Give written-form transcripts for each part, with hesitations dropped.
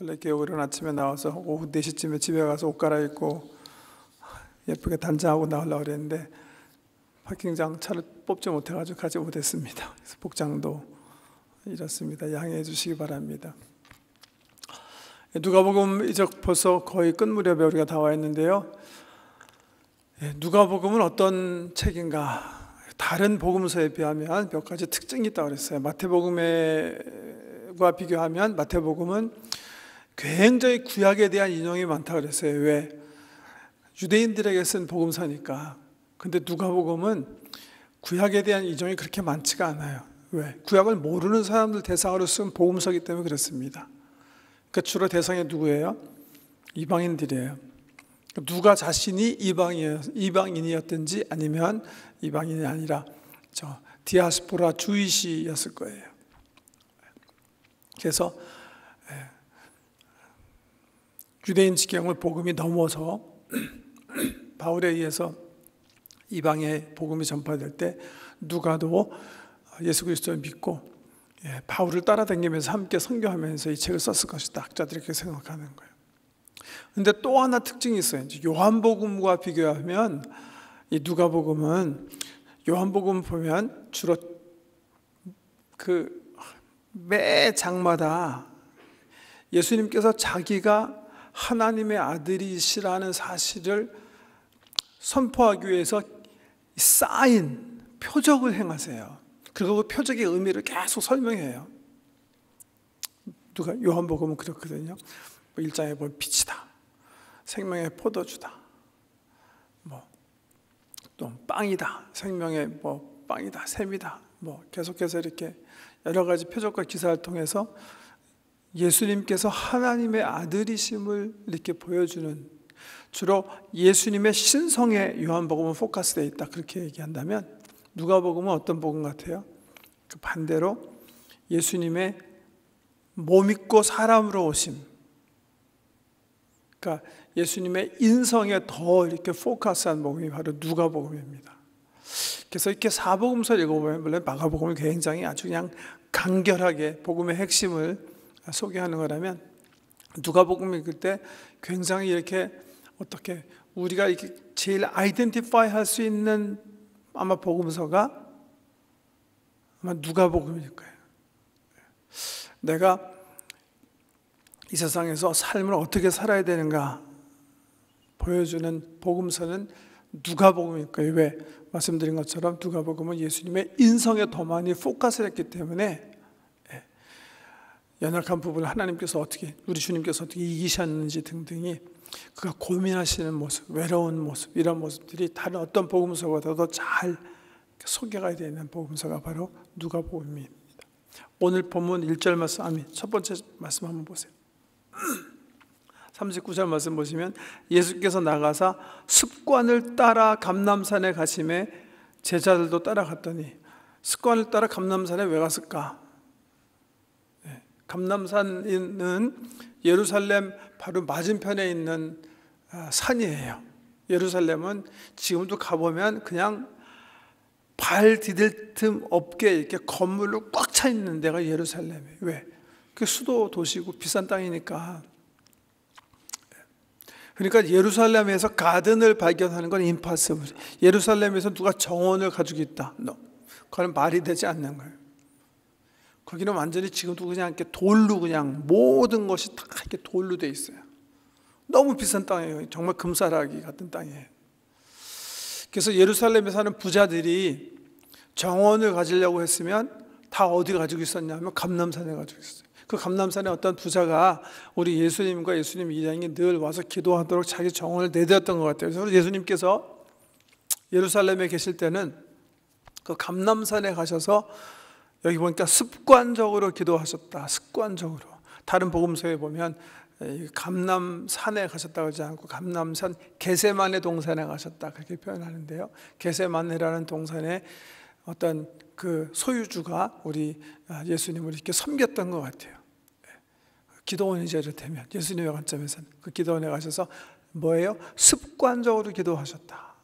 원래 개옥일은 아침에 나와서 오후 4시쯤에 집에 가서 옷 갈아입고 예쁘게 단장하고 나오려고 그랬는데 파킹장 차를 뽑지 못해가지고 가지 못했습니다. 그래서 복장도 이렇습니다. 양해해 주시기 바랍니다. 누가복음 이제 벌써 거의 끝 무렵에 우리가 다 와 있는데요. 누가복음은 어떤 책인가? 다른 복음서에 비하면 몇 가지 특징이 있다고 그랬어요. 마태복음과 비교하면 마태복음은 굉장히 구약에 대한 인용이 많다고 그랬어요. 왜? 유대인들에게 쓴 복음서니까. 근데 누가복음은 구약에 대한 인용이 그렇게 많지가 않아요. 왜? 구약을 모르는 사람들 대상으로 쓴 복음서이기 때문에 그렇습니다. 그러니까 주로 대상이 누구예요? 이방인들이에요. 누가 자신이 이방인이었든지 아니면 이방인이 아니라 디아스포라 주이시였을 거예요. 그래서 유대인 지경을 복음이 넘어서 바울에 의해서 이방의 복음이 전파될 때 누가도 예수 그리스도를 믿고 바울을 따라다니면서 함께 선교하면서 이 책을 썼을 것이다. 학자들이 그렇게 생각하는 거예요. 그런데 또 하나 특징이 있어요. 요한복음과 비교하면 이 누가복음은 요한복음 보면 주로 매 장마다 예수님께서 자기가 하나님의 아들이시라는 사실을 선포하기 위해서 사인, 표적을 행하세요. 그리고 그 표적의 의미를 계속 설명해요. 요한복음은 그렇거든요. 1장에 보면 빛이다, 생명의 포도주다, 또 빵이다, 생명의 빵이다, 샘이다, 계속해서 이렇게 여러 가지 표적과 기사를 통해서 예수님께서 하나님의 아들이심을 이렇게 보여주는, 주로 예수님의 신성에 요한복음은 포커스되어 있다 그렇게 얘기한다면 누가복음은 어떤 복음 같아요? 그 반대로 예수님의 몸 있고 사람으로 오심, 그러니까 예수님의 인성에 더 이렇게 포커스한 복음이 바로 누가복음입니다. 그래서 이렇게 사복음서를 읽어보면 물론 마가복음은 굉장히 아주 그냥 간결하게 복음의 핵심을 소개하는 거라면 누가복음 읽을 때 굉장히 이렇게 어떻게 우리가 이렇게 제일 아이덴티파이 할 수 있는 아마 복음서가 아마 누가복음일 거예요. 내가 이 세상에서 삶을 어떻게 살아야 되는가 보여주는 복음서는 누가복음일 거예요. 왜? 말씀드린 것처럼 누가복음은 예수님의 인성에 더 많이 포커스를 했기 때문에 연약한 부분을 하나님께서 어떻게, 우리 주님께서 어떻게 이기셨는지 등등이 그가 고민하시는 모습, 외로운 모습, 이런 모습들이 다른 어떤 복음서보다도 잘 소개가 되어 있는 복음서가 바로 누가복음입니다. 오늘 본문 1절 말씀, 첫 번째 말씀 한번 보세요. 39절 말씀 보시면 예수께서 나가사 습관을 따라 감람산에 가심에 제자들도 따라갔더니, 습관을 따라 감람산에 왜 갔을까? 감람산은 예루살렘 바로 맞은편에 있는 산이에요. 예루살렘은 지금도 가보면 그냥 발 디딜 틈 없게 이렇게 건물로 꽉 차 있는 데가 예루살렘이에요. 왜? 그 수도 도시고 비싼 땅이니까. 그러니까 예루살렘에서 가든을 발견하는 건 임파서블. 예루살렘에서 누가 정원을 가지고 있다. 그건 말이 되지 않는 거예요. 거기는 완전히 지금도 그냥 이렇게 돌로, 그냥 모든 것이 다 이렇게 돌로 돼 있어요. 너무 비싼 땅이에요. 정말 금사라기 같은 땅이에요. 그래서 예루살렘에 사는 부자들이 정원을 가지려고 했으면 다 어디 가지고 있었냐면 감람산에 가지고 있었어요. 그 감람산에 어떤 부자가 우리 예수님과 예수님 이장이 늘 와서 기도하도록 자기 정원을 내드렸던 것 같아요. 그래서 예수님께서 예루살렘에 계실 때는 그 감람산에 가셔서 여기 보니까 습관적으로 기도하셨다. 습관적으로. 다른 복음서에 보면 감람산에 가셨다고 하지 않고 감람산 게세마네 동산에 가셨다 그렇게 표현하는데요. 게세마네라는 동산에 어떤 그 소유주가 우리 예수님을 이렇게 섬겼던 것 같아요. 기도원이죠. 이를테면 예수님의 관점에서는 그 기도원에 가셔서 뭐예요? 습관적으로 기도하셨다.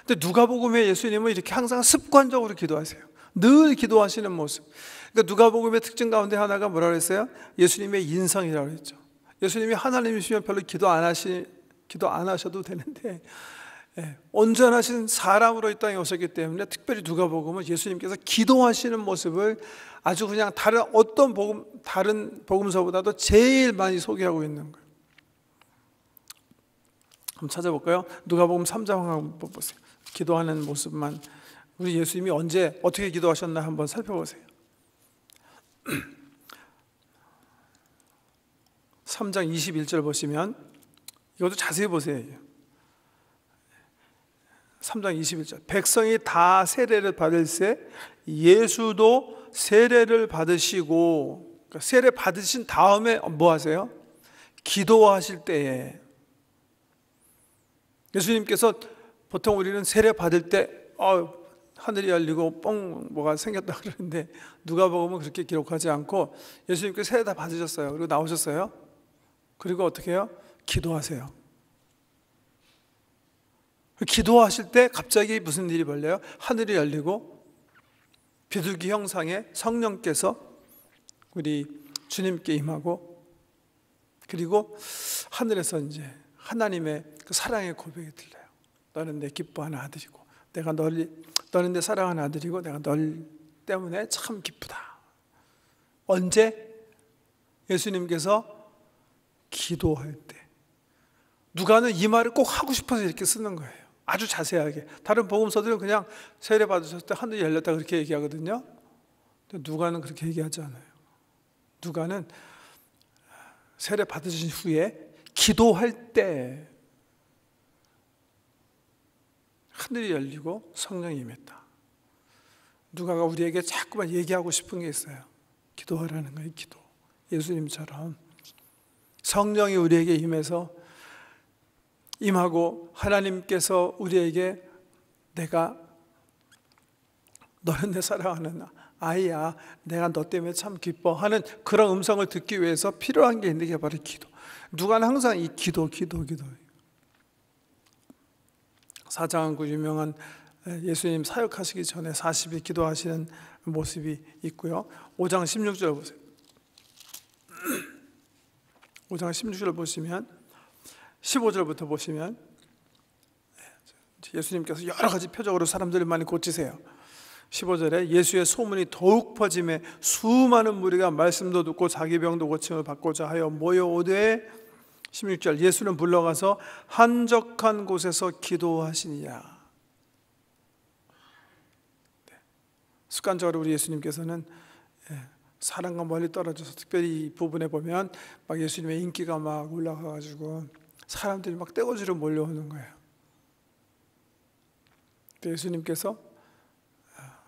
근데 누가복음에 예수님은 이렇게 항상 습관적으로 기도하세요. 늘 기도하시는 모습. 그러니까 누가복음의 특징 가운데 하나가 뭐라고 했어요? 예수님의 인성이라고 했죠. 예수님이 하나님이시면 별로 기도 안 하셔도 되는데 온전하신 사람으로 이 땅에 오셨기 때문에 특별히 누가복음은 예수님께서 기도하시는 모습을 아주 그냥 다른 복음서보다도 제일 많이 소개하고 있는 거예요. 한번 찾아볼까요? 누가복음 3장 한번 보세요. 기도하는 모습만, 우리 예수님이 언제 어떻게 기도하셨나 한번 살펴보세요. 3장 21절 보시면, 이것도 자세히 보세요. 3장 21절, 백성이 다 세례를 받을새 예수도 세례를 받으시고, 그러니까 세례 받으신 다음에 뭐 하세요? 기도하실 때에, 예수님께서 보통 우리는 세례 받을 때 하늘이 열리고 뻥 뭐가 생겼다 그러는데, 누가복음은 그렇게 기록하지 않고 예수님께서 세례 다 받으셨어요. 그리고 나오셨어요. 그리고 어떻게 해요? 기도하세요. 기도하실 때 갑자기 무슨 일이 벌려요? 하늘이 열리고 비둘기 형상의 성령께서 우리 주님께 임하고, 그리고 하늘에서 이제 하나님의 그 사랑의 고백이 들려요. 너는 내 기뻐하는 아들이고, 너는 내 사랑하는 아들이고, 내가 널 때문에 참 기쁘다. 언제? 예수님께서 기도할 때. 누가는 이 말을 꼭 하고 싶어서 이렇게 쓰는 거예요. 아주 자세하게. 다른 복음서들은 그냥 세례 받으셨을 때 하늘이 열렸다 그렇게 얘기하거든요. 근데 누가는 그렇게 얘기하지 않아요. 누가는 세례 받으신 후에 기도할 때 하늘이 열리고 성령이 임했다. 누가가 우리에게 자꾸만 얘기하고 싶은 게 있어요. 기도하라는 거예요. 기도. 예수님처럼 성령이 우리에게 임하고 하나님께서 우리에게 너는 내 사랑하는 아이야, 내가 너 때문에 참 기뻐하는 그런 음성을 듣기 위해서 필요한 게 있는 게 바로 기도. 누가는 항상 이 기도. 4장은 그 유명한 예수님 사역하시기 전에 40일 기도하시는 모습이 있고요. 5장 16절 보세요. 5장 16절 보시면, 15절부터 보시면 예수님께서 여러 가지 표적으로 사람들을 많이 고치세요. 15절에 예수의 소문이 더욱 퍼짐에 수많은 무리가 말씀도 듣고 자기 병도 고침을 받고자 하여 모여오되, 16절, 예수는 물러가서 한적한 곳에서 기도하시니라. 습관적으로 우리 예수님께서는 사람과 멀리 떨어져서, 특별히 이 부분에 보면 막 예수님의 인기가 막 올라가가지고 사람들이 막 떼거지로 몰려오는 거예요. 예수님께서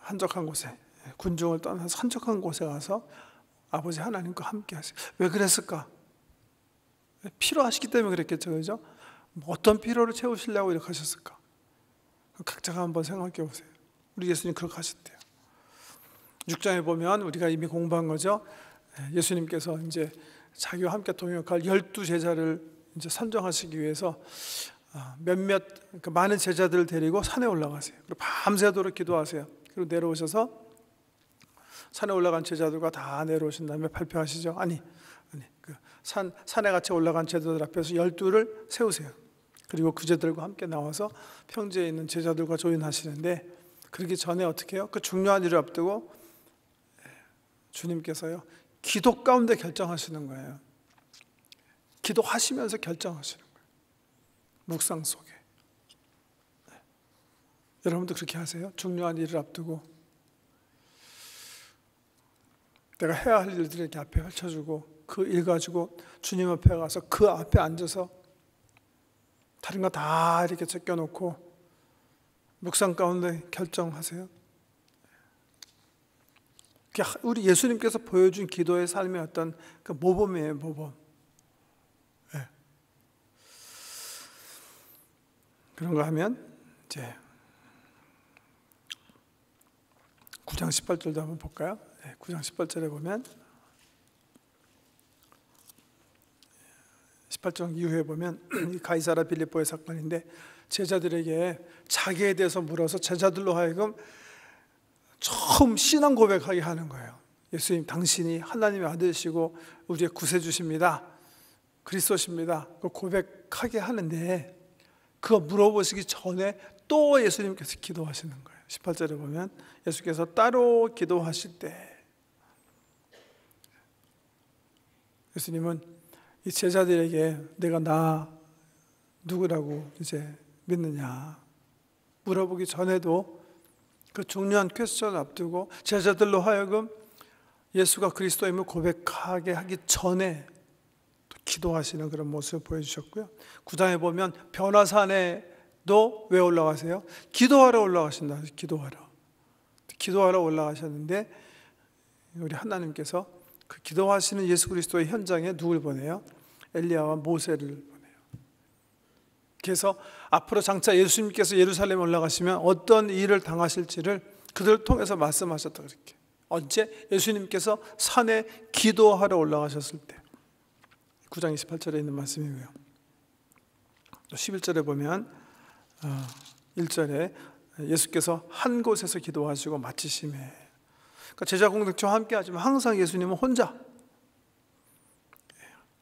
한적한 곳에, 군중을 떠나서 한적한 곳에 가서 아버지 하나님과 함께 하세요. 왜 그랬을까? 필요하시기 때문에 그랬겠죠, 그죠? 어떤 필요를 채우시려고 이렇게 하셨을까? 각자가 한번 생각해 보세요. 우리 예수님 그렇게 하셨대요. 6장에 보면 우리가 이미 공부한 거죠. 예수님께서 이제 자기와 함께 동역할 12제자를 이제 선정하시기 위해서 그러니까 많은 제자들을 데리고 산에 올라가세요. 그리고 밤새도록 기도하세요. 그리고 내려오셔서 산에 올라간 제자들과 다 내려오신 다음에 발표하시죠. 그 산에 같이 올라간 제자들 앞에서 12를 세우세요. 그리고 그 제자들과 함께 나와서 평지에 있는 제자들과 조인하시는데, 그러기 전에 어떻게 해요? 그 중요한 일을 앞두고 주님께서요, 기도 가운데 결정하시는 거예요. 기도하시면서 결정하시는 거예요. 묵상 속에. 여러분도 그렇게 하세요? 중요한 일을 앞두고 내가 해야 할 일들을 이렇게 앞에 펼쳐주고, 그 일 가지고 주님 앞에 가서 그 앞에 앉아서 다른 거 다 이렇게 제껴놓고 묵상 가운데 결정하세요? 우리 예수님께서 보여준 기도의 삶의 어떤 그 모범이에요, 모범. 네. 그런가 하면 이제 9장 18절도 한번 볼까요? 네, 9장 18절에 보면 18장 이후에 보면 가이사라 빌립보의 사건인데, 제자들에게 자기에 대해서 물어서 제자들로 하여금 처음 신앙 고백하게 하는 거예요. 예수님, 당신이 하나님의 아들이시고 우리의 구세주십니다. 그리스도십니다. 그 고백하게 하는데 그거 물어보시기 전에 또 예수님께서 기도하시는 거예요. 18절에 보면 예수께서 따로 기도하실 때 예수님은 이 제자들에게 내가 나 누구라고 이제 믿느냐 물어보기 전에도 그 중요한 퀘스천을 앞두고 제자들로 하여금 예수가 그리스도임을 고백하게 하기 전에 기도하시는 그런 모습을 보여주셨고요. 9장에 보면 변화산에도 왜 올라가세요? 기도하러 올라가신다. 기도하러 올라가셨는데 우리 하나님께서 그 기도하시는 예수 그리스도의 현장에 누굴 보내요? 엘리야와 모세를 보내요. 그래서 앞으로 장차 예수님께서 예루살렘에 올라가시면 어떤 일을 당하실지를 그들을 통해서 말씀하셨다 그렇게. 언제? 예수님께서 산에 기도하러 올라가셨을 때. 9장 28절에 있는 말씀이고요. 또 11절에 보면 1절에 예수께서 한 곳에서 기도하시고 마치심에, 그러니까 제자 공동체와 함께 하지만 항상 예수님은 혼자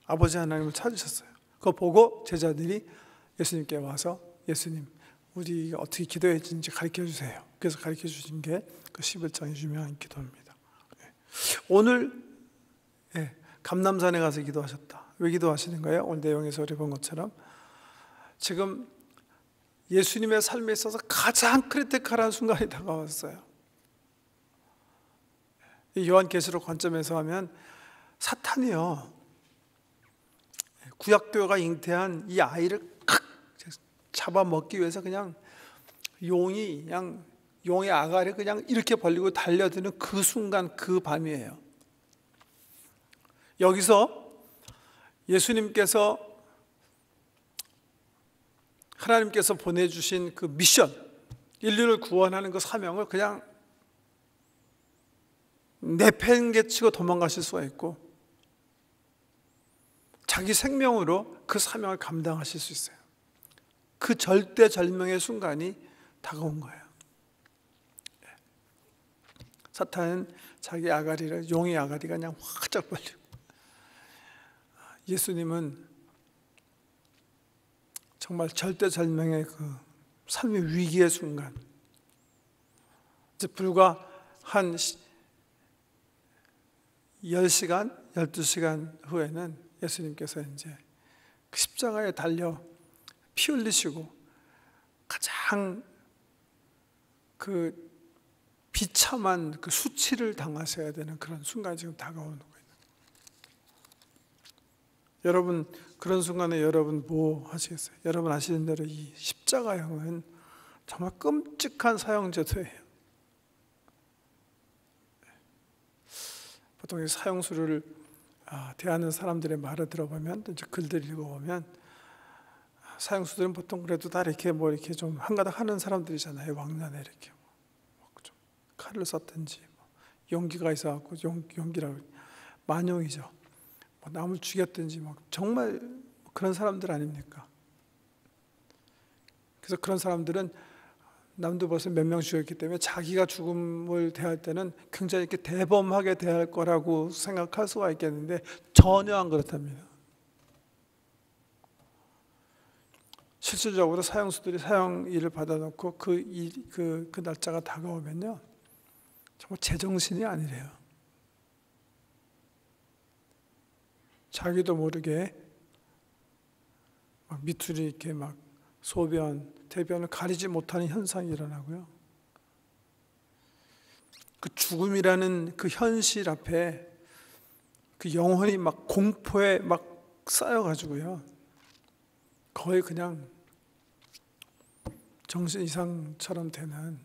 아버지 하나님을 찾으셨어요. 그거 보고 제자들이 예수님께 와서 예수님 우리 어떻게 기도해야 되는지 가르쳐 주세요. 그래서 가르쳐 주신 게 그 11장의 유명한 기도입니다. 오늘 감람산에 가서 기도하셨다. 왜 기도하시는 거예요? 오늘 내용에서 우리 본 것처럼 지금 예수님의 삶에 있어서 가장 크리티컬한 순간이 다가왔어요. 이 요한계시록 관점에서 하면 사탄이요, 구약교회가 잉태한 이 아이를 잡아먹기 위해서 그냥 용의 아가를 그냥 이렇게 벌리고 달려드는 그 순간, 그 밤이에요. 여기서 예수님께서 하나님께서 보내주신 그 미션, 인류를 구원하는 그 사명을 그냥 내팽개치고 도망가실 수가 있고 자기 생명으로 그 사명을 감당하실 수 있어요. 그 절대절명의 순간이 다가온 거예요. 사탄은 자기 아가리를, 용의 아가리가 그냥 활짝 벌리고, 예수님은 정말 절대절명의 그 삶의 위기의 순간, 이제 불과 한 10시간, 12시간 후에는 예수님께서 이제 그 십자가에 달려 피 흘리시고 가장 그 비참한 그 수치를 당하셔야 되는 그런 순간이 지금 다가오는 거예요. 여러분, 그런 순간에 여러분 뭐 하시겠어요? 여러분 아시는 대로 이 십자가형은 정말 끔찍한 사형제도예요. 보통 이 사형수를 대하는 사람들의 말을 들어보면, 이제 글들 읽어보면, 사형수들은 보통 그래도 다 이렇게 뭐 이렇게 좀 한가닥 하는 사람들이잖아요. 왕년에 이렇게 좀 칼을 썼든지 용기가 있어갖고 용기라고 만용이죠. 남을 죽였든지 정말 그런 사람들 아닙니까? 그래서 그런 사람들은 남도 벌써 몇 명 죽였기 때문에 자기가 죽음을 대할 때는 굉장히 이렇게 대범하게 대할 거라고 생각할 수가 있겠는데 전혀 안 그렇답니다. 실질적으로 사형수들이 사형일을 받아놓고 그 날짜가 다가오면요, 정말 제정신이 아니래요. 자기도 모르게 막 밑줄이 이렇게 막 소변, 대변을 가리지 못하는 현상이 일어나고요. 그 죽음이라는 그 현실 앞에 그 영혼이 막 공포에 막 쌓여가지고요, 거의 그냥 정신 이상처럼 되는,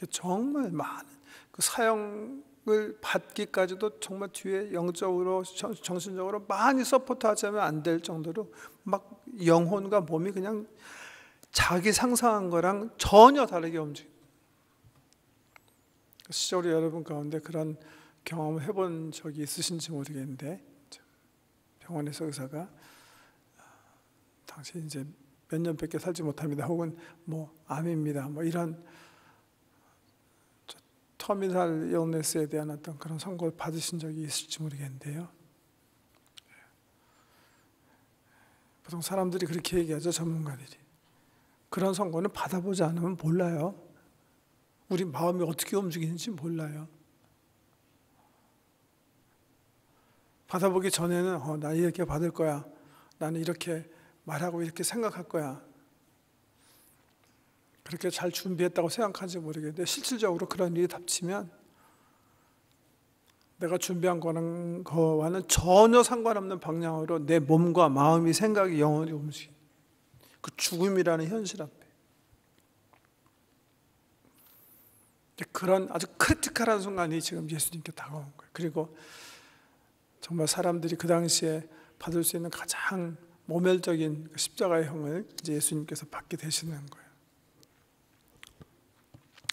정말 많은 그 사형을 받기까지도 정말 뒤에 영적으로 정신적으로 많이 서포트하자면 안 될 정도로 막 영혼과 몸이 그냥 자기 상상한 거랑 전혀 다르게 움직여요. 시절에 여러분 가운데 그런 경험을 해본 적이 있으신지 모르겠는데, 병원에서 의사가 당신 이제 몇 년밖에 살지 못합니다, 혹은 암입니다, 이런 터미널 illness에 대한 어떤 그런 선고를 받으신 적이 있을지 모르겠는데요, 보통 사람들이 그렇게 얘기하죠, 전문가들이. 그런 선고는 받아보지 않으면 몰라요. 우리 마음이 어떻게 움직이는지 몰라요. 받아보기 전에는 나 이렇게 받을 거야. 나는 이렇게 말하고 이렇게 생각할 거야. 그렇게 잘 준비했다고 생각하는지 모르겠는데 실질적으로 그런 일이 닥치면 내가 준비한 거와는 전혀 상관없는 방향으로 내 몸과 마음이, 생각이, 영혼이 움직이는 그 죽음이라는 현실 앞에 그런 아주 크리티컬한 순간이 지금 예수님께 다가온 거예요. 그리고 정말 사람들이 그 당시에 받을 수 있는 가장 모멸적인 십자가의 형을 이제 예수님께서 받게 되시는 거예요.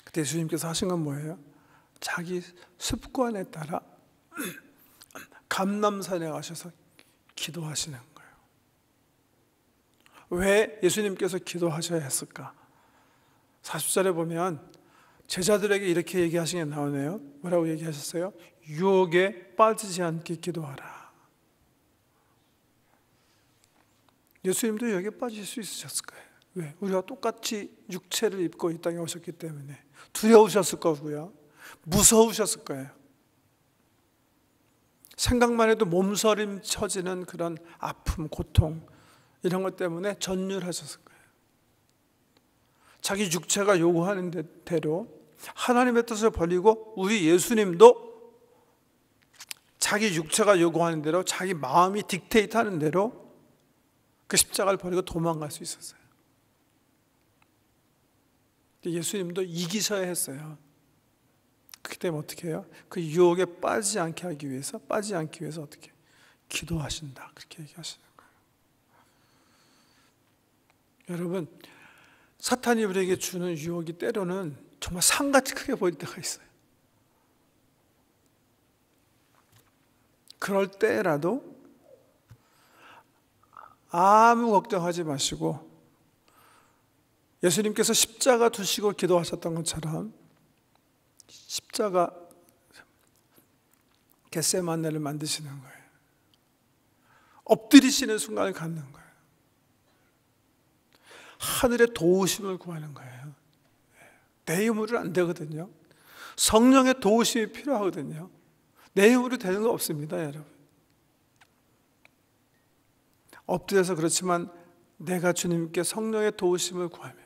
그때 예수님께서 하신 건 뭐예요? 자기 습관에 따라 감람산에 가셔서 기도하시는 거예요. 왜 예수님께서 기도하셔야 했을까? 40절에 보면 제자들에게 이렇게 얘기하신 게 나오네요. 뭐라고 얘기하셨어요? 유혹에 빠지지 않게 기도하라. 예수님도 여기에 빠질 수 있으셨을 거예요. 왜? 우리가 똑같이 육체를 입고 이 땅에 오셨기 때문에 두려우셨을 거고요. 무서우셨을 거예요. 생각만 해도 몸서림쳐지는 그런 아픔, 고통 이런 것 때문에 전율하셨을 거예요. 자기 육체가 요구하는 대로 하나님의 뜻을 버리고 우리 예수님도 자기 육체가 요구하는 대로 자기 마음이 딕테이트하는 대로 그 십자가를 버리고 도망갈 수 있었어요. 예수님도 이기셔야 했어요. 그렇기 때문에 어떻게 해요? 그 유혹에 빠지지 않게 하기 위해서 어떻게 기도하신다 그렇게 얘기하시는 거예요. 여러분, 사탄이 우리에게 주는 유혹이 때로는 정말 산같이 크게 보일 때가 있어요. 그럴 때라도 아무 걱정하지 마시고 예수님께서 십자가 두시고 기도하셨던 것처럼 십자가 겟세마네를 만드시는 거예요. 엎드리시는 순간을 갖는 거예요. 하늘의 도우심을 구하는 거예요. 내 힘으로는 안 되거든요. 성령의 도우심이 필요하거든요. 내 힘으로 되는 거 없습니다, 여러분. 엎드려서 그렇지만 내가 주님께 성령의 도우심을 구하면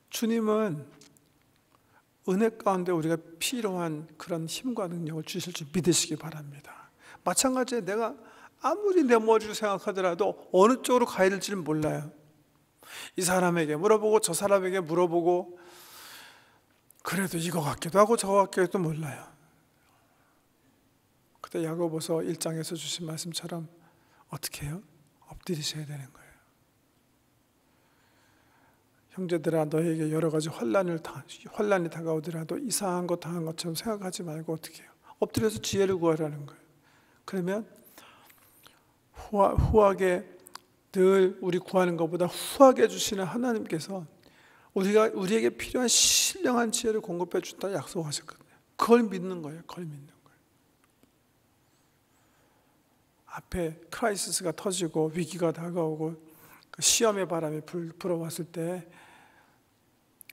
주님은 은혜 가운데 우리가 필요한 그런 힘과 능력을 주실 줄 믿으시기 바랍니다. 마찬가지에 내가 아무리 내 머리로 생각하더라도 어느 쪽으로 가야 될지는 몰라요. 이 사람에게 물어보고 저 사람에게 물어보고 그래도 이거 같기도 하고 저거 같기도 해도 몰라요. 그때 야고보서 1장에서 주신 말씀처럼 어떻게 해요? 엎드리셔야 되는 거예요. 형제들아 너에게 여러 가지 환난이 다가오더라도 이상한 거 당한 것처럼 생각하지 말고 어떻게 해요? 엎드려서 지혜를 구하라는 거예요. 그러면 후하게 늘 우리 구하는 것보다 후하게 주시는 하나님께서 우리에게 필요한 신령한 지혜를 공급해 준다 약속하셨거든요. 그걸 믿는 거예요. 그걸 믿는 거예요. 앞에 크라이시스가 터지고 위기가 다가오고 그 시험의 바람이 불어왔을 때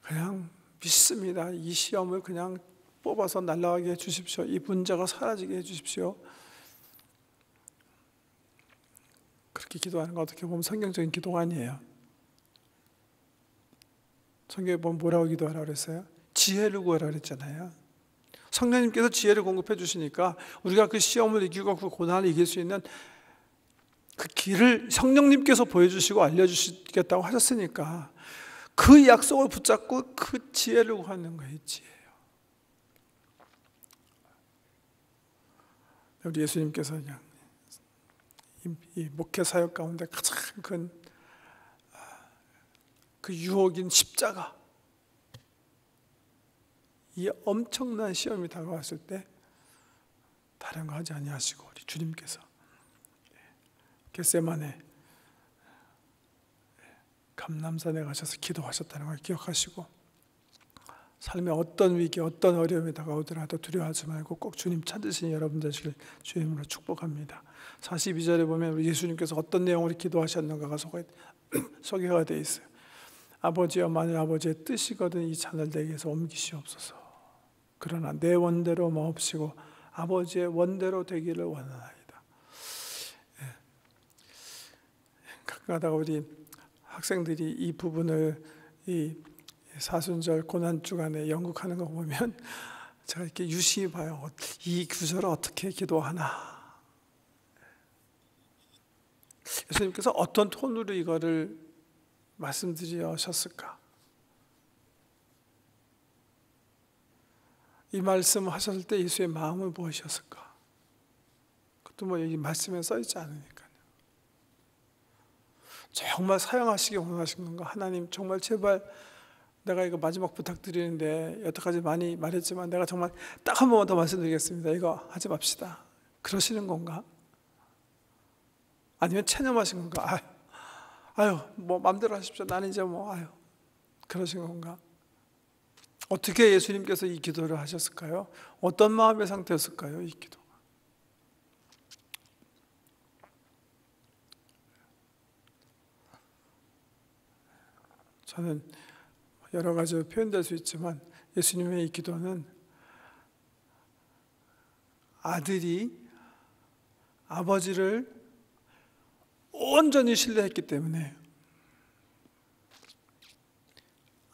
그냥 믿습니다. 이 시험을 그냥 뽑아서 날아가게 해주십시오. 이 문제가 사라지게 해주십시오. 그렇게 기도하는 거 어떻게 보면 성경적인 기도가 아니에요. 성경에 보면 뭐라고 기도하라고 그랬어요? 지혜를 구하라고 그랬잖아요. 성령님께서 지혜를 공급해 주시니까 우리가 그 시험을 이기고 그 고난을 이길 수 있는 그 길을 성령님께서 보여주시고 알려주시겠다고 하셨으니까 그 약속을 붙잡고 그 지혜를 구하는 거예요. 지혜요. 우리 예수님께서 그냥 이 목회 사역 가운데 가장 큰 그 유혹인 십자가, 이 엄청난 시험이 다가왔을 때 다른 거 하지 아니하시고 우리 주님께서 겟세마네 감람산에 가셔서 기도하셨다는 걸 기억하시고 삶의 어떤 위기, 어떤 어려움이 다가오더라도 두려워하지 말고 꼭 주님 찾으신 여러분 되시길 주님으로 축복합니다. 42절에 보면 우리 예수님께서 어떤 내용으로 기도하셨는가가 소개가 되어 있어요. 아버지여, 만일 아버지의 뜻이거든 이 잔을 내게서 옮기시옵소서. 그러나 내 원대로 마옵시고 아버지의 원대로 되기를 원하나이다. 가끔가다가 우리 학생들이 이 부분을 이 사순절 고난주간에 연극하는 거 보면 제가 이렇게 유심히 봐요. 이 구절을 어떻게 기도하나. 예수님께서 어떤 톤으로 이거를 말씀드리셨을까? 이 말씀을 하셨을 때 예수의 마음을 무엇이었을까? 그것도 뭐 여기 말씀에 써있지 않으니까요. 정말 사용하시기 원하신 건가? 하나님 정말 제발 내가 이거 마지막 부탁드리는데 여태까지 많이 말했지만 내가 정말 딱 한 번만 더 말씀드리겠습니다. 이거 하지 맙시다. 그러시는 건가? 아니면 체념하신 건가? 아유, 뭐 맘대로 하십시오. 나는 이제 뭐 그러신 건가? 어떻게 예수님께서 이 기도를 하셨을까요? 어떤 마음의 상태였을까요? 이 기도가. 저는 여러 가지로 표현될 수 있지만 예수님의 이 기도는 아들이 아버지를 온전히 신뢰했기 때문에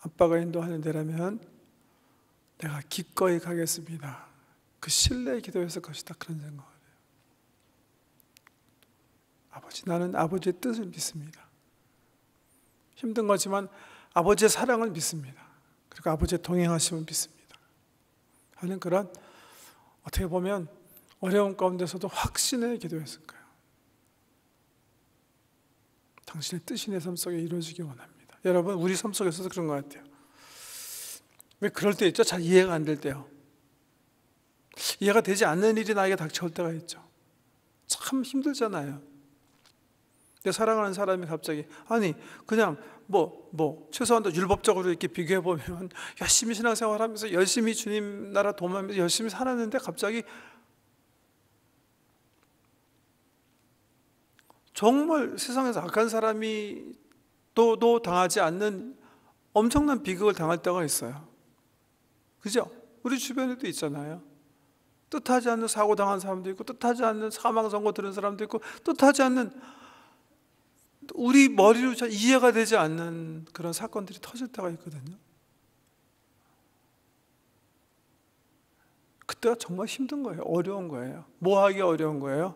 아빠가 인도하는 데라면 내가 기꺼이 가겠습니다. 그 신뢰의 기도였을 것이다. 그런 생각을 해요. 아버지, 나는 아버지의 뜻을 믿습니다. 힘든 거지만 아버지의 사랑을 믿습니다. 그리고 아버지의 동행하심을 믿습니다. 하는 그런 어떻게 보면 어려운 가운데서도 확신의 기도였을 거예요. 당신의 뜻이 내 삶 속에 이루어지기 원합니다. 여러분, 우리 삶 속에서도 그런 것 같아요. 왜 그럴 때 있죠? 잘 이해가 안 될 때요. 이해가 되지 않는 일이 나에게 닥쳐올 때가 있죠. 참 힘들잖아요. 내 사랑하는 사람이 갑자기 그냥 최소한도 율법적으로 이렇게 비교해 보면 열심히 신앙생활하면서 열심히 주님 나라 도모하면서 열심히 살았는데 갑자기 정말 세상에서 악한 사람이 또 당하지 않는 엄청난 비극을 당할 때가 있어요. 그죠? 우리 주변에도 있잖아요. 뜻하지 않는 사고 당한 사람도 있고, 뜻하지 않는 사망 선고 들은 사람도 있고, 뜻하지 않는 우리 머리로 잘 이해가 되지 않는 그런 사건들이 터질 때가 있거든요. 그때가 정말 힘든 거예요. 어려운 거예요. 뭐 하기 어려운 거예요?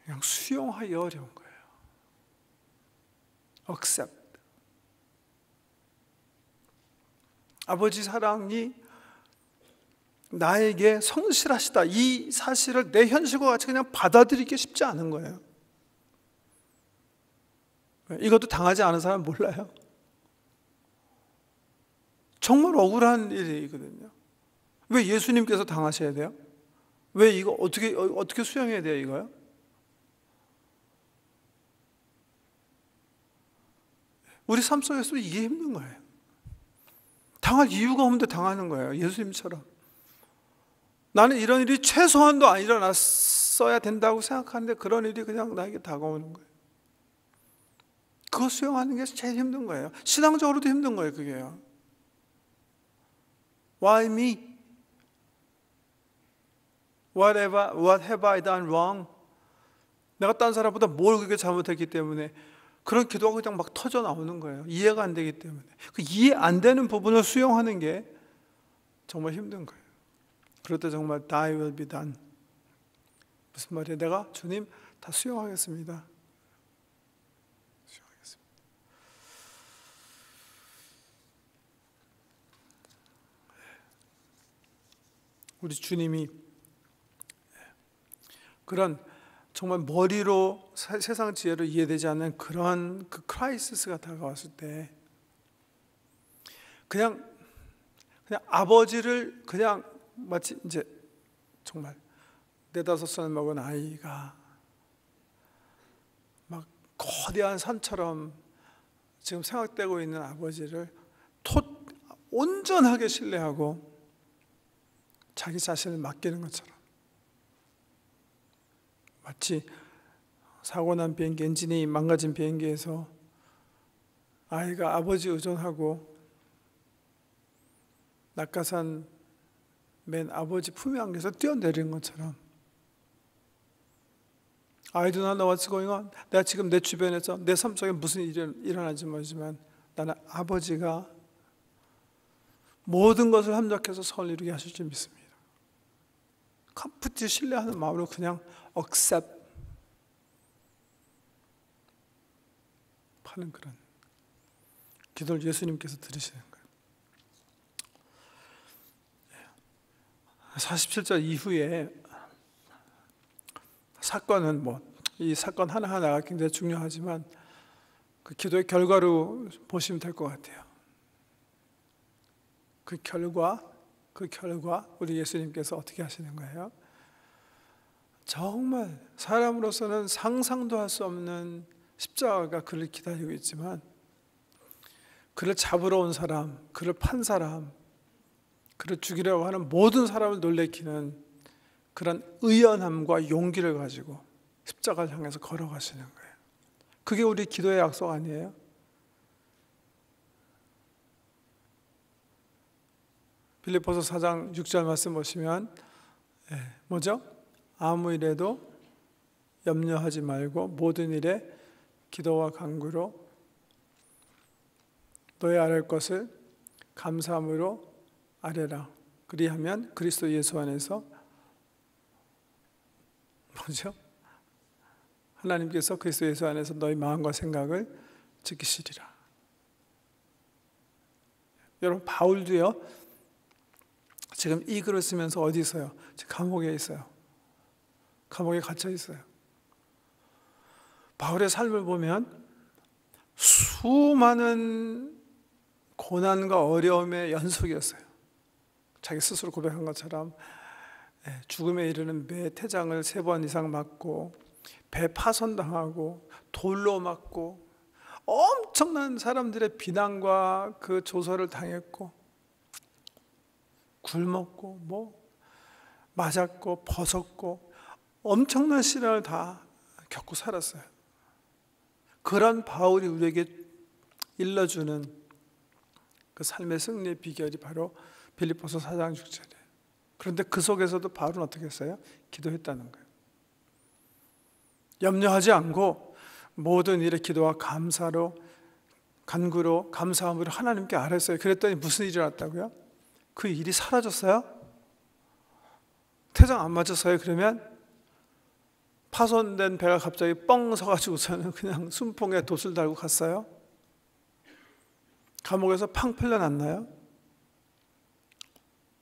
그냥 수용하기 어려운 거예요. accept. 아버지 사랑이 나에게 성실하시다, 이 사실을 내 현실과 같이 그냥 받아들이기 쉽지 않은 거예요. 이것도 당하지 않은 사람 몰라요. 정말 억울한 일이거든요. 왜 예수님께서 당하셔야 돼요? 왜 이거 어떻게 수용해야 돼요, 이거요? 우리 삶 속에서 이게 힘든 거예요. 당할 이유가 없는데 당하는 거예요. 예수님처럼. 나는 이런 일이 최소한도 안 일어났어야 된다고 생각하는데 그런 일이 그냥 나에게 다가오는 거예요. 그거 수용하는 게 제일 힘든 거예요. 신앙적으로도 힘든 거예요, 그게요. Why me? What have I done wrong? 내가 딴 사람보다 뭘 그렇게 잘못했기 때문에 그런 기도가 그냥 막 터져 나오는 거예요. 이해가 안 되기 때문에. 그 이해 안 되는 부분을 수용하는 게 정말 힘든 거예요. 그럴 때 정말 Thy will be done. 무슨 말이에요? 내가 주님 다 수용하겠습니다. 수용하겠습니다. 우리 주님이 그런 정말 머리로 세상 지혜로 이해되지 않는 그런 그 크라이시스가 다가왔을 때 그냥 아버지를 그냥 마치 이제 정말 4-5살 먹은 아이가 막 거대한 산처럼 지금 생각되고 있는 아버지를 온전하게 신뢰하고 자기 자신을 맡기는 것처럼, 마치 사고난 비행기, 엔진이 망가진 비행기에서 아이가 아버지 의존하고 낙하산 맨 아버지 품에 안겨서 뛰어내리는 것처럼, I do not know what's going on. 내가 지금 내 주변에서 내 삶 속에 무슨 일이 일어나지 모르지만 나는 아버지가 모든 것을 합력해서 선을 이루게 하실 줄 믿습니다. 컴프트 신뢰하는 마음으로 그냥 accept 하는 그런 기도를 예수님께서 들으시는 거예요. 47절 이후에 사건은 이 사건 하나하나가 굉장히 중요하지만 그 기도의 결과로 보시면 될 것 같아요. 그 결과 우리 예수님께서 어떻게 하시는 거예요? 정말 사람으로서는 상상도 할 수 없는 십자가가 그를 기다리고 있지만, 그를 잡으러 온 사람, 그를 판 사람, 그를 죽이려고 하는 모든 사람을 놀래키는 그런 의연함과 용기를 가지고 십자가를 향해서 걸어가시는 거예요. 그게 우리 기도의 약속 아니에요? 빌립보서 4장 6절 말씀 보시면 뭐죠? 아무 일에도 염려하지 말고 모든 일에 기도와 간구로 너의 아랠 것을 감사함으로 아뢰라. 그리하면 그리스도 예수 안에서 뭐죠? 하나님께서 그리스도 예수 안에서 너희 마음과 생각을 지키시리라. 여러분, 바울도요, 지금 이 글을 쓰면서 어디 있어요? 지금 감옥에 있어요. 감옥에 갇혀 있어요. 바울의 삶을 보면 수많은 고난과 어려움의 연속이었어요. 자기 스스로 고백한 것처럼 죽음에 이르는 매 태장을 3번 이상 맞고, 배 파손당하고, 돌로 맞고, 엄청난 사람들의 비난과 그 조소를 당했고, 굶었고 맞았고 벗었고, 엄청난 시련을 다 겪고 살았어요. 그런 바울이 우리에게 일러주는 그 삶의 승리의 비결이 바로 빌립보서 4장 6절이에요. 그런데 그 속에서도 바울은 어떻게 했어요? 기도했다는 거예요. 염려하지 않고 모든 일에 기도와 감사로, 간구로, 감사함으로 하나님께 아뢰었어요. 그랬더니 무슨 일이 일어났다고요? 그 일이 사라졌어요? 태장 안 맞았어요? 그러면 파손된 배가 갑자기 뻥 서가지고서는 그냥 순풍에 돛을 달고 갔어요? 감옥에서 팡 풀려났나요?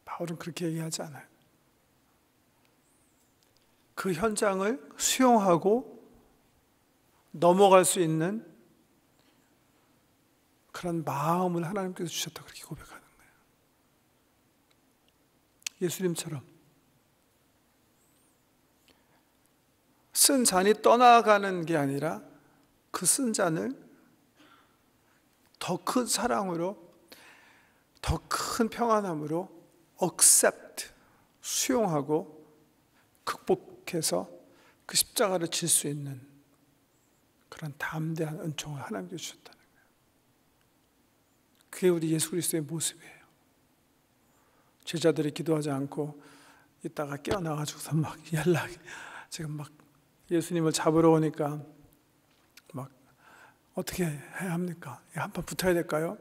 바울은 그렇게 얘기하지 않아요. 그 현장을 수용하고 넘어갈 수 있는 그런 마음을 하나님께서 주셨다, 그렇게 고백하는 거예요. 예수님처럼 쓴 잔이 떠나가는 게 아니라 그 쓴 잔을 더 큰 사랑으로, 더 큰 평안함으로 accept, 수용하고 극복해서 그 십자가를 질 수 있는 그런 담대한 은총을 하나님께 주셨다는 거예요. 그게 우리 예수 그리스도의 모습이에요. 제자들이 기도하지 않고 있다가 깨어나가지고서 막 지금 막 예수님을 잡으러 오니까 막 어떻게 해야 합니까? 한판 붙어야 될까요?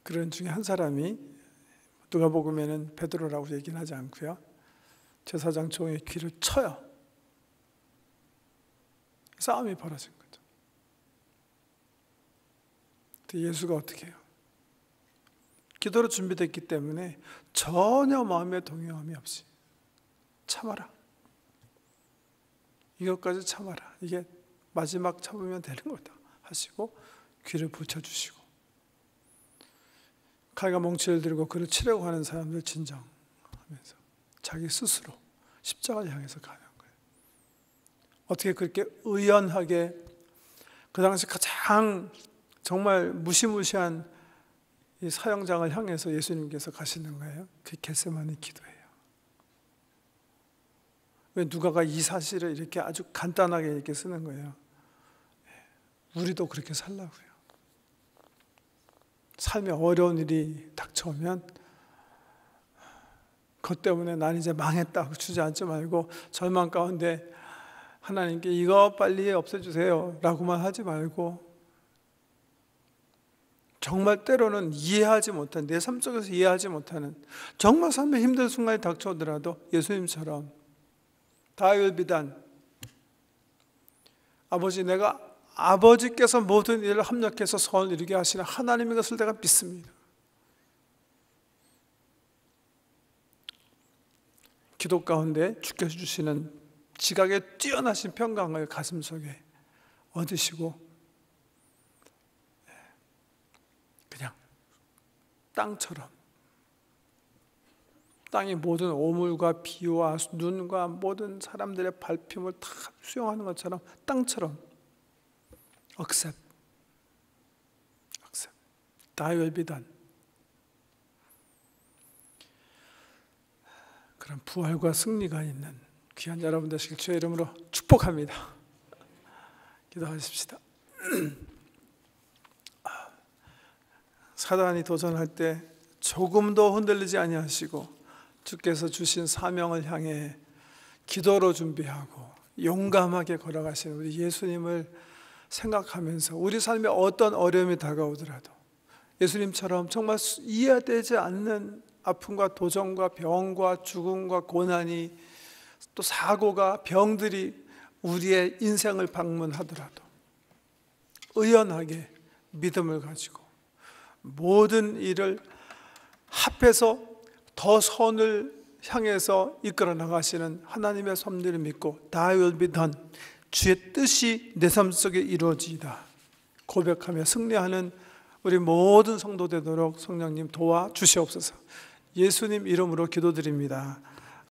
그런 중에 한 사람이, 누가복음에는 베드로라고 얘기는 하지 않고요, 제사장 종의 귀를 쳐요. 싸움이 벌어진 거죠. 근데 예수가 어떻게 해요? 기도로 준비됐기 때문에 전혀 마음의 동요함이 없이 참아라. 이것까지 참아라. 이게 마지막 참으면 되는 거다 하시고 귀를 붙여주시고, 칼과 몽치를 들고 그를 치려고 하는 사람들 진정하면서 자기 스스로 십자가를 향해서 가는 거예요. 어떻게 그렇게 의연하게 그 당시 가장 정말 무시무시한 이 사형장을 향해서 예수님께서 가시는 거예요. 그 겟세마네 기도예요. 왜 누가가 이 사실을 이렇게 아주 간단하게 이렇게 쓰는 거예요. 우리도 그렇게 살라고요. 삶에 어려운 일이 닥쳐오면 그것 때문에 난 이제 망했다 주저앉지 말고 절망 가운데 하나님께 이거 빨리 없애주세요 라고만 하지 말고, 정말 때로는 이해하지 못한, 내 삶 속에서 이해하지 못하는 정말 삶에 힘든 순간이 닥쳐오더라도 예수님처럼 다윗 비단, 아버지, 내가 아버지께서 모든 일을 합력해서 선을 이루게 하시는 하나님의 것을 내가 믿습니다. 기도 가운데 주께서 주시는 지각에 뛰어나신 평강을 가슴속에 얻으시고 그냥 땅처럼, 땅이 모든 오물과 비와 눈과 모든 사람들의 밟힘을 다 수용하는 것처럼 땅처럼 accept, thy will be done. 그런 부활과 승리가 있는 귀한 여러분 되시길 주의 이름으로 축복합니다. 기도하십시다. 사단이 도전할 때 조금도 흔들리지 아니하시고 주께서 주신 사명을 향해 기도로 준비하고 용감하게 걸어가시는 우리 예수님을 생각하면서 우리 삶에 어떤 어려움이 다가오더라도 예수님처럼 정말 이해되지 않는 아픔과 도전과 병과 죽음과 고난이, 또 사고가, 병들이 우리의 인생을 방문하더라도 의연하게 믿음을 가지고 모든 일을 합해서 더 선을 향해서 이끌어 나가시는 하나님의 섭리를 믿고 Thy will be done, 주의 뜻이 내 삶 속에 이루어지이다 고백하며 승리하는 우리 모든 성도 되도록 성령님 도와주시옵소서. 예수님 이름으로 기도드립니다.